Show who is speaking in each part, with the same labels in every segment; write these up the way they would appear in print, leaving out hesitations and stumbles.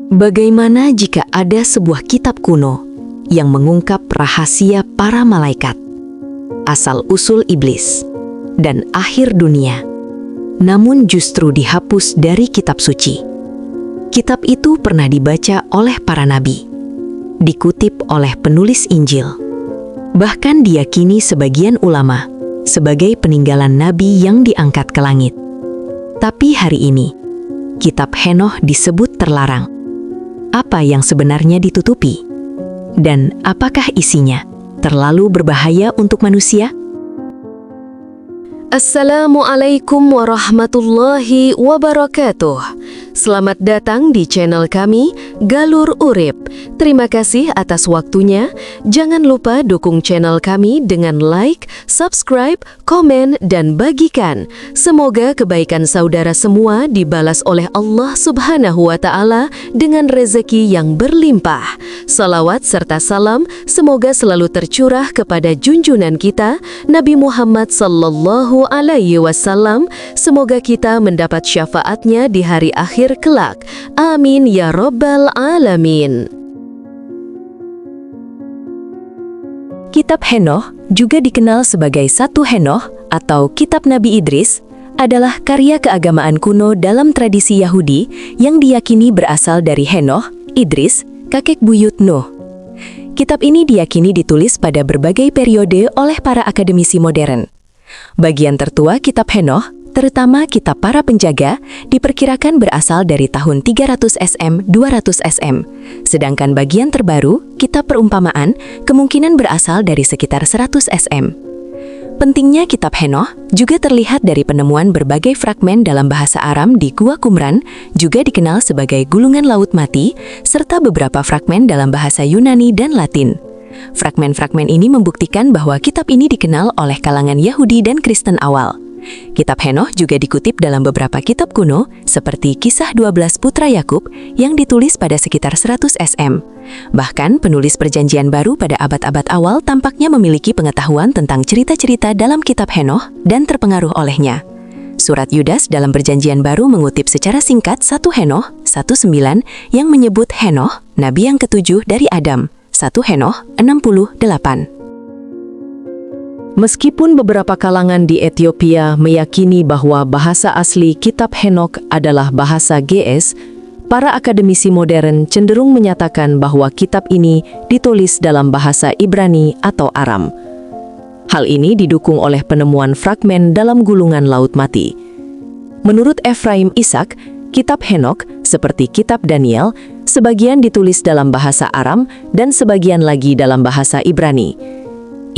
Speaker 1: Bagaimana jika ada sebuah kitab kuno yang mengungkap rahasia para malaikat, asal-usul iblis, dan akhir dunia, namun justru dihapus dari kitab suci? Kitab itu pernah dibaca oleh para nabi, dikutip oleh penulis Injil, bahkan diyakini sebagian ulama sebagai peninggalan nabi yang diangkat ke langit. Tapi hari ini, kitab Henoh disebut terlarang. Apa yang sebenarnya ditutupi? Dan apakah isinya terlalu berbahaya untuk manusia? Assalamualaikum warahmatullahi wabarakatuh. Selamat datang di channel kami, Galur Urip. Terima kasih atas waktunya. Jangan lupa dukung channel kami dengan like, subscribe, komen, dan bagikan. Semoga kebaikan saudara semua dibalas oleh Allah Subhanahu wa Ta'ala dengan rezeki yang berlimpah. Salawat serta salam semoga selalu tercurah kepada junjungan kita, Nabi Muhammad Sallallahu Alaihi Wasallam. Semoga kita mendapat syafaatnya di hari akhir kelak. Amin ya Rabbal Alamin. Kitab Henoh, juga dikenal sebagai Satu Henoh atau Kitab Nabi Idris, adalah karya keagamaan kuno dalam tradisi Yahudi yang diyakini berasal dari Henoh, Idris, kakek buyut Nuh. Kitab ini diyakini ditulis pada berbagai periode oleh para akademisi modern. Bagian tertua Kitab Henoh, terutama kitab para penjaga, diperkirakan berasal dari tahun 300 SM, 200 SM. Sedangkan bagian terbaru, kitab perumpamaan, kemungkinan berasal dari sekitar 100 SM. Pentingnya kitab Henoh juga terlihat dari penemuan berbagai fragmen dalam bahasa Aram di Gua Qumran, juga dikenal sebagai Gulungan Laut Mati, serta beberapa fragmen dalam bahasa Yunani dan Latin. Fragmen-fragmen ini membuktikan bahwa kitab ini dikenal oleh kalangan Yahudi dan Kristen awal. Kitab Henoh juga dikutip dalam beberapa kitab kuno, seperti Kisah 12 Putra Yakub yang ditulis pada sekitar 100 SM. Bahkan penulis Perjanjian Baru pada abad-abad awal tampaknya memiliki pengetahuan tentang cerita-cerita dalam kitab Henoh dan terpengaruh olehnya. Surat Yudas dalam Perjanjian Baru mengutip secara singkat 1 Henoh 1:9 yang menyebut Henoh, nabi yang ketujuh dari Adam, 1 Henoh 68. Meskipun beberapa kalangan di Ethiopia meyakini bahwa bahasa asli kitab Henokh adalah bahasa GS, para akademisi modern cenderung menyatakan bahwa kitab ini ditulis dalam bahasa Ibrani atau Aram. Hal ini didukung oleh penemuan fragmen dalam Gulungan Laut Mati. Menurut Ephraim Ishak, kitab Henokh, seperti kitab Daniel, sebagian ditulis dalam bahasa Aram dan sebagian lagi dalam bahasa Ibrani.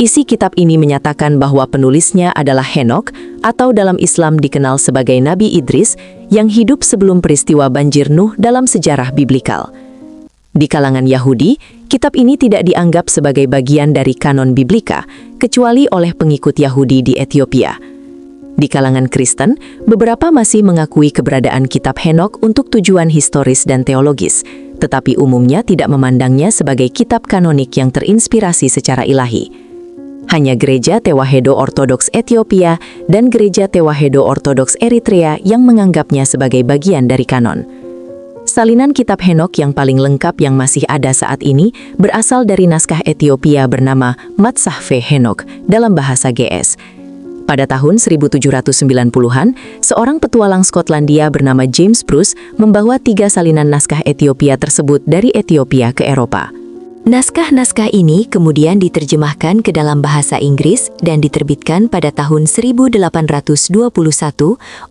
Speaker 1: Isi kitab ini menyatakan bahwa penulisnya adalah Henokh, atau dalam Islam dikenal sebagai Nabi Idris, yang hidup sebelum peristiwa banjir Nuh dalam sejarah biblikal. Di kalangan Yahudi, kitab ini tidak dianggap sebagai bagian dari kanon biblika, kecuali oleh pengikut Yahudi di Ethiopia. Di kalangan Kristen, beberapa masih mengakui keberadaan kitab Henokh untuk tujuan historis dan teologis, tetapi umumnya tidak memandangnya sebagai kitab kanonik yang terinspirasi secara ilahi. Hanya Gereja Tewahedo Ortodoks Ethiopia dan Gereja Tewahedo Ortodoks Eritrea yang menganggapnya sebagai bagian dari kanon. Salinan kitab Henokh yang paling lengkap yang masih ada saat ini berasal dari naskah Ethiopia bernama Matsahfe Henokh dalam bahasa GS. Pada tahun 1790-an, seorang petualang Skotlandia bernama James Bruce membawa 3 salinan naskah Ethiopia tersebut dari Ethiopia ke Eropa. Naskah-naskah ini kemudian diterjemahkan ke dalam bahasa Inggris dan diterbitkan pada tahun 1821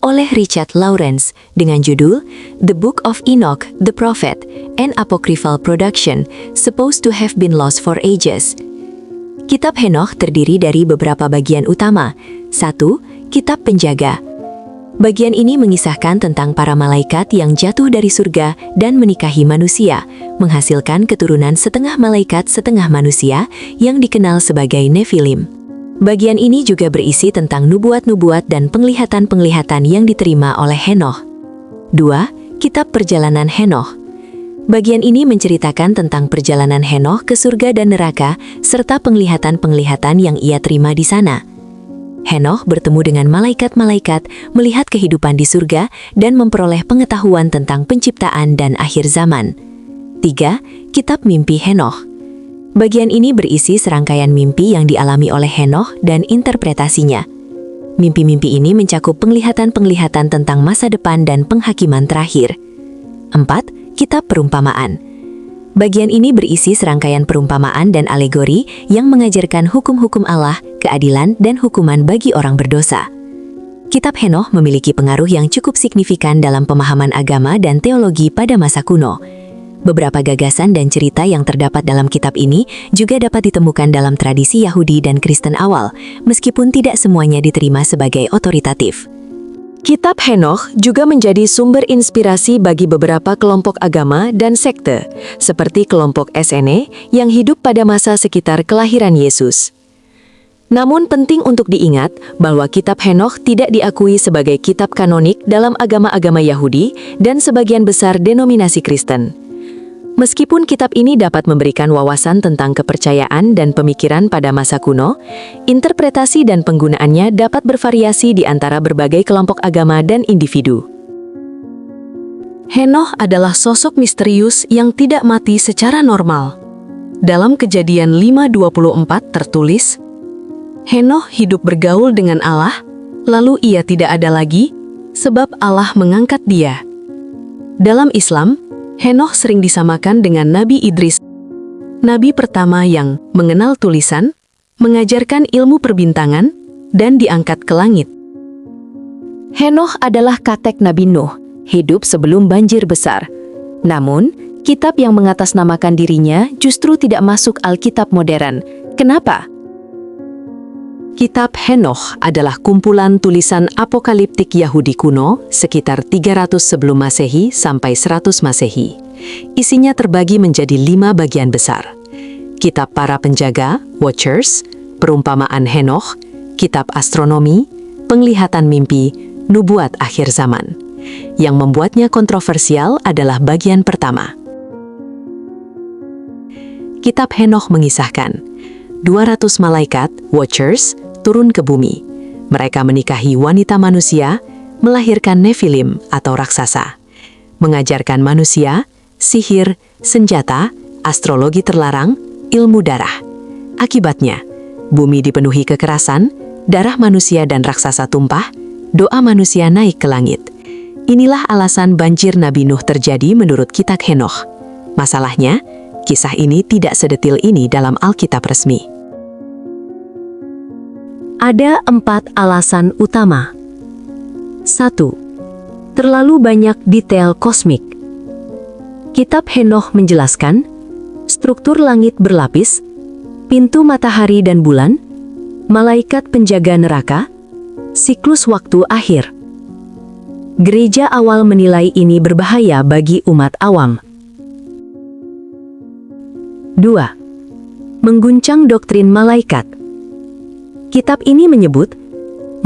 Speaker 1: oleh Richard Lawrence dengan judul The Book of Enoch, the Prophet, an Apocryphal Production, supposed to have been lost for ages. Kitab Henoch terdiri dari beberapa bagian utama. 1. Kitab Penjaga. Bagian ini mengisahkan tentang para malaikat yang jatuh dari surga dan menikahi manusia, menghasilkan keturunan setengah malaikat setengah manusia yang dikenal sebagai Nephilim. Bagian ini juga berisi tentang nubuat-nubuat dan penglihatan-penglihatan yang diterima oleh Henoh. 2. Kitab Perjalanan Henoch. Bagian ini menceritakan tentang perjalanan Henoch ke surga dan neraka, serta penglihatan-penglihatan yang ia terima di sana. Henoch bertemu dengan malaikat-malaikat, melihat kehidupan di surga, dan memperoleh pengetahuan tentang penciptaan dan akhir zaman.
Speaker 2: 3. Kitab Mimpi Henoch. Bagian ini berisi serangkaian mimpi yang dialami oleh Henoch dan interpretasinya. Mimpi-mimpi ini mencakup penglihatan-penglihatan tentang masa depan dan penghakiman terakhir. 4. Kitab Perumpamaan. Bagian ini berisi serangkaian perumpamaan dan alegori yang mengajarkan hukum-hukum Allah, keadilan, dan hukuman bagi orang berdosa. Kitab Henoch memiliki pengaruh yang cukup signifikan dalam pemahaman agama dan teologi pada masa kuno. Beberapa gagasan dan cerita yang terdapat dalam kitab ini juga dapat ditemukan dalam tradisi Yahudi dan Kristen awal, meskipun tidak semuanya diterima sebagai otoritatif.
Speaker 1: Kitab Henoch juga menjadi sumber inspirasi bagi beberapa kelompok agama dan sekte, seperti kelompok SNE yang hidup pada masa sekitar kelahiran Yesus. Namun penting untuk diingat bahwa kitab Henoch tidak diakui sebagai kitab kanonik dalam agama-agama Yahudi dan sebagian besar denominasi Kristen. Meskipun kitab ini dapat memberikan wawasan tentang kepercayaan dan pemikiran pada masa kuno, interpretasi dan penggunaannya dapat bervariasi di antara berbagai kelompok agama dan individu. Henoch adalah sosok misterius yang tidak mati secara normal. Dalam Kejadian 5:24 tertulis, Henoch hidup bergaul dengan Allah, lalu ia tidak ada lagi, sebab Allah mengangkat dia. Dalam Islam, Henoch sering disamakan dengan Nabi Idris, nabi pertama yang mengenal tulisan, mengajarkan ilmu perbintangan, dan diangkat ke langit. Henoch adalah kakek Nabi Nuh, hidup sebelum banjir besar. Namun, kitab yang mengatasnamakan dirinya justru tidak masuk Alkitab modern. Kenapa? Kitab Henoch adalah kumpulan tulisan apokaliptik Yahudi kuno sekitar 300 sebelum Masehi sampai 100 Masehi. Isinya terbagi menjadi 5 bagian besar. Kitab para penjaga, Watchers, perumpamaan Henoch, kitab astronomi, penglihatan mimpi, nubuat akhir zaman. Yang membuatnya kontroversial adalah bagian pertama. Kitab Henoch mengisahkan 200 malaikat, Watchers, turun ke bumi. Mereka menikahi wanita manusia, melahirkan Nephilim atau raksasa, mengajarkan manusia, sihir, senjata, astrologi terlarang, ilmu darah. Akibatnya, bumi dipenuhi kekerasan, darah manusia dan raksasa tumpah, doa manusia naik ke langit. Inilah alasan banjir Nabi Nuh terjadi menurut kitab Henoch. Masalahnya, kisah ini tidak sedetil ini dalam Alkitab resmi. Ada 4 alasan utama. 1. Terlalu banyak detail kosmik. Kitab Henoch menjelaskan struktur langit berlapis, pintu matahari dan bulan, malaikat penjaga neraka, siklus waktu akhir. Gereja awal menilai ini berbahaya bagi umat awam. 2. Mengguncang doktrin malaikat. Kitab ini menyebut,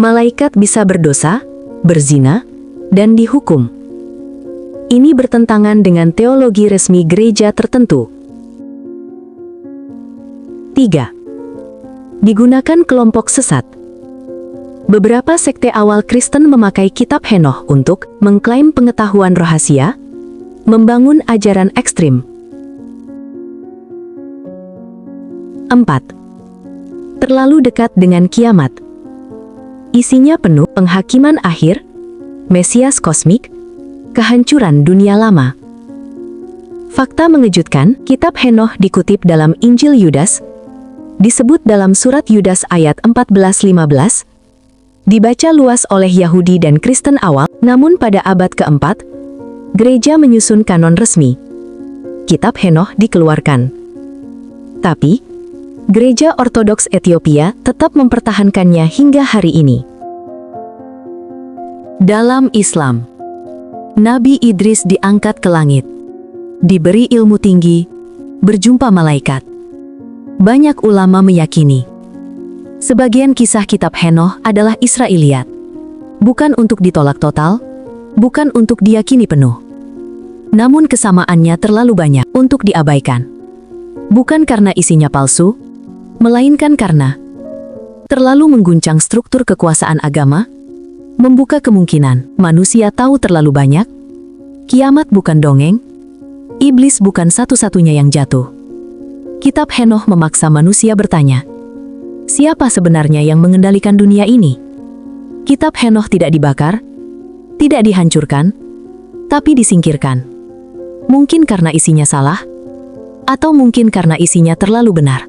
Speaker 1: malaikat bisa berdosa, berzina, dan dihukum. Ini bertentangan dengan teologi resmi gereja tertentu. 3. Digunakan kelompok sesat. Beberapa sekte awal Kristen memakai kitab Henoch untuk mengklaim pengetahuan rahasia, membangun ajaran ekstrim. 4. Terlalu dekat dengan kiamat. Isinya penuh penghakiman akhir, Mesias kosmik, kehancuran dunia lama. Fakta mengejutkan, kitab Henoch dikutip dalam Injil Yudas, disebut dalam surat Yudas ayat 14-15, dibaca luas oleh Yahudi dan Kristen awal, namun pada abad keempat, gereja menyusun kanon resmi. Kitab Henoch dikeluarkan. Tapi, Gereja Ortodoks Ethiopia tetap mempertahankannya hingga hari ini. Dalam Islam, Nabi Idris diangkat ke langit, diberi ilmu tinggi, berjumpa malaikat. Banyak ulama meyakini, sebagian kisah kitab Henoch adalah Israiliyat, bukan untuk ditolak total, bukan untuk diyakini penuh. Namun kesamaannya terlalu banyak untuk diabaikan. Bukan karena isinya palsu, melainkan karena terlalu mengguncang struktur kekuasaan agama, membuka kemungkinan manusia tahu terlalu banyak, kiamat bukan dongeng, Iblis bukan satu-satunya yang jatuh. Kitab Henoh memaksa manusia bertanya, siapa sebenarnya yang mengendalikan dunia ini? Kitab Henoh tidak dibakar, tidak dihancurkan, tapi disingkirkan. Mungkin karena isinya salah, atau mungkin karena isinya terlalu benar.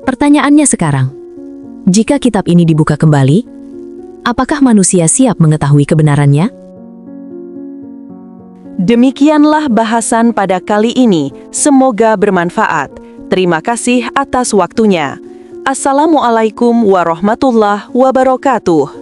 Speaker 1: Pertanyaannya sekarang, jika kitab ini dibuka kembali, apakah manusia siap mengetahui kebenarannya?
Speaker 3: Demikianlah bahasan pada kali ini. Semoga bermanfaat. Terima kasih atas waktunya. Assalamualaikum warahmatullahi wabarakatuh.